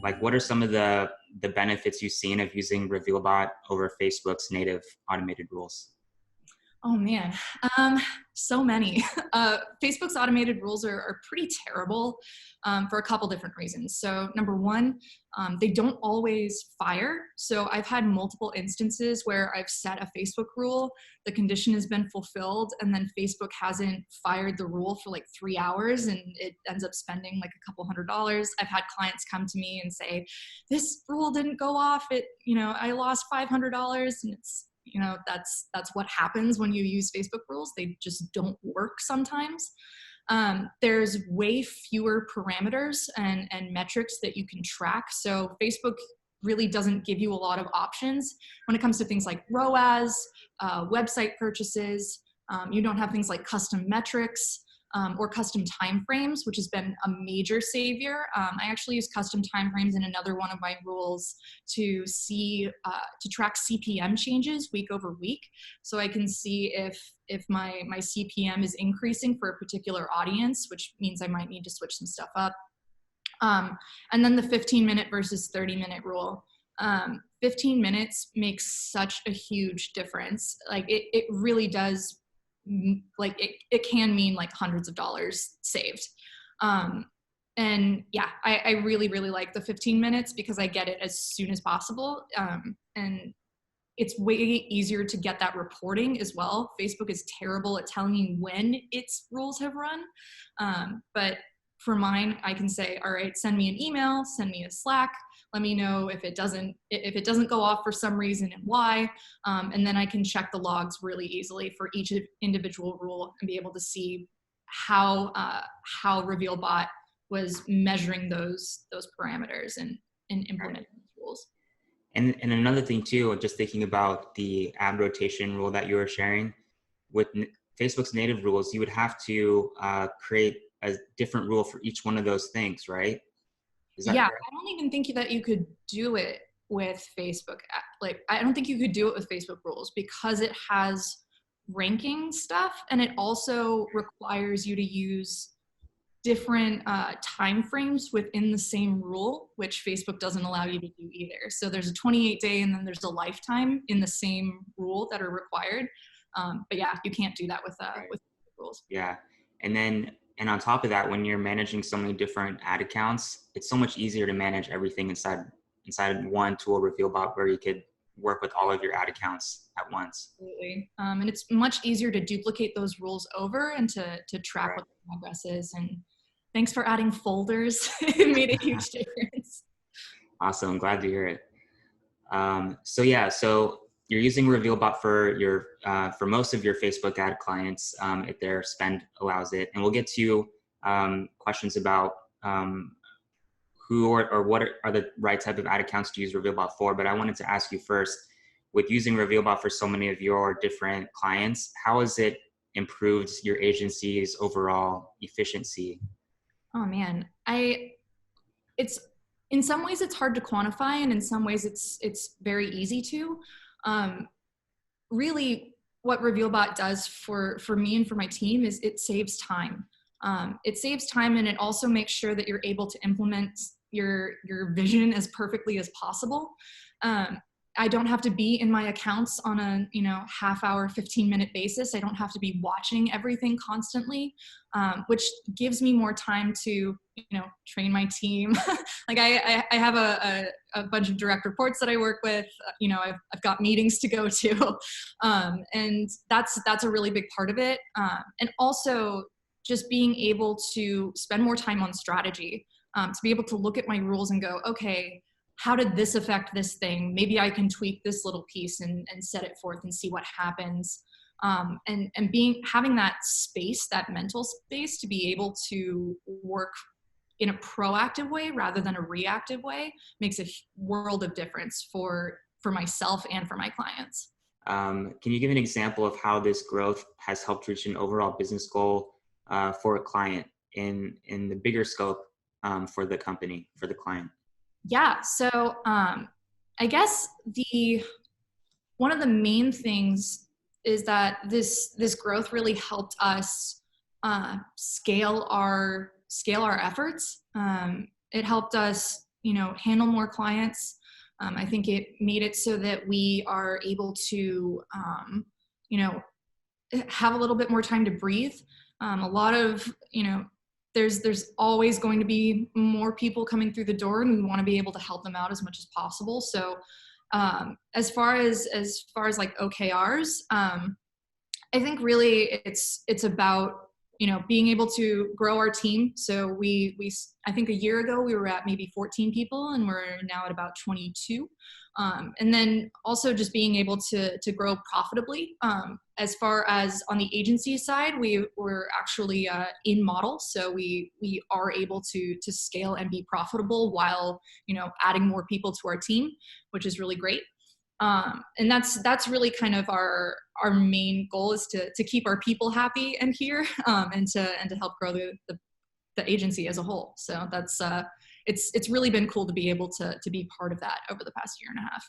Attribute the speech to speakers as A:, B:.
A: Like, what are some of the benefits you've seen of using RevealBot over Facebook's native automated rules?
B: Oh man, so many. Facebook's automated rules are pretty terrible for a couple different reasons. So number one, they don't always fire. So I've had multiple instances where I've set a Facebook rule, the condition has been fulfilled, and then Facebook hasn't fired the rule for like 3 hours, and it ends up spending like a couple $100. I've had clients come to me and say, "This rule didn't go off. I lost $500," and that's what happens when you use Facebook rules. They just don't work sometimes. There's way fewer parameters and metrics that you can track. So Facebook really doesn't give you a lot of options when it comes to things like ROAS, website purchases. You don't have things like custom metrics or custom timeframes, which has been a major savior. I actually use custom timeframes in another one of my rules to track CPM changes week over week. So I can see if my CPM is increasing for a particular audience, which means I might need to switch some stuff up. And then the 15-minute versus 30-minute rule. 15 minutes makes such a huge difference. Like it really does, like it can mean like hundreds of dollars saved. And yeah, I really, really like the 15 minutes because I get it as soon as possible. And it's way easier to get that reporting as well. Facebook is terrible at telling you when its rules have run. But for mine, I can say, all right, send me an email, send me a Slack, let me know if it doesn't go off for some reason and why. And then I can check the logs really easily for each individual rule and be able to see how RevealBot was measuring those parameters and implementing those rules.
A: And another thing too, just thinking about the ad rotation rule that you were sharing, with Facebook's native rules, you would have to create a different rule for each one of those things, right? Is that correct?
B: I don't even think that you could do it with Facebook. Like, I don't think you could do it with Facebook rules because it has ranking stuff, and it also requires you to use different time frames within the same rule, which Facebook doesn't allow you to do either. So there's a 28-day and then there's a lifetime in the same rule that are required. But yeah, you can't do that with rules.
A: Yeah, and on top of that, when you're managing so many different ad accounts, it's so much easier to manage everything inside one tool, RevealBot, where you could work with all of your ad accounts at once.
B: Absolutely. And it's much easier to duplicate those rules over and to track what the progress is. And thanks for adding folders. It made a huge difference.
A: Awesome. Glad to hear it. So you're using RevealBot for most of your Facebook ad clients if their spend allows it. And we'll get to questions about who or what are the right type of ad accounts to use RevealBot for. But I wanted to ask you first, with using RevealBot for so many of your different clients, how has it improved your agency's overall efficiency?
B: Oh man, it's in some ways it's hard to quantify, and in some ways it's very easy to. Really, what RevealBot does for me and for my team is it saves time. It saves time, and it also makes sure that you're able to implement your vision as perfectly as possible. I don't have to be in my accounts on a half hour, 15-minute basis. I don't have to be watching everything constantly, which gives me more time to train my team. Like I have a bunch of direct reports that I work with. I've got meetings to go to, and that's a really big part of it. And also just being able to spend more time on strategy, to be able to look at my rules and go, okay, how did this affect this thing? Maybe I can tweak this little piece and set it forth and see what happens. And having that space, that mental space to be able to work in a proactive way rather than a reactive way makes a world of difference for myself and for my clients.
A: Can you give an example of how this growth has helped reach an overall business goal for a client in the bigger scope for the company, for the client?
B: Yeah, so I guess one of the main things is that this growth really helped us scale our efforts. It helped us handle more clients. I think it made it so that we are able to, you know, have a little bit more time to breathe. A lot of, there's always going to be more people coming through the door, and we want to be able to help them out as much as possible. So as far as like OKRs, I think really it's about, being able to grow our team. So I think a year ago we were at maybe 14 people, and we're now at about 22. And then also just being able to grow profitably. As far as on the agency side, we're actually in model, so we are able to scale and be profitable while adding more people to our team, which is really great. And that's really kind of our main goal, is to keep our people happy and here, and to help grow the agency as a whole. So that's it's really been cool to be able to be part of that over the past year and a half.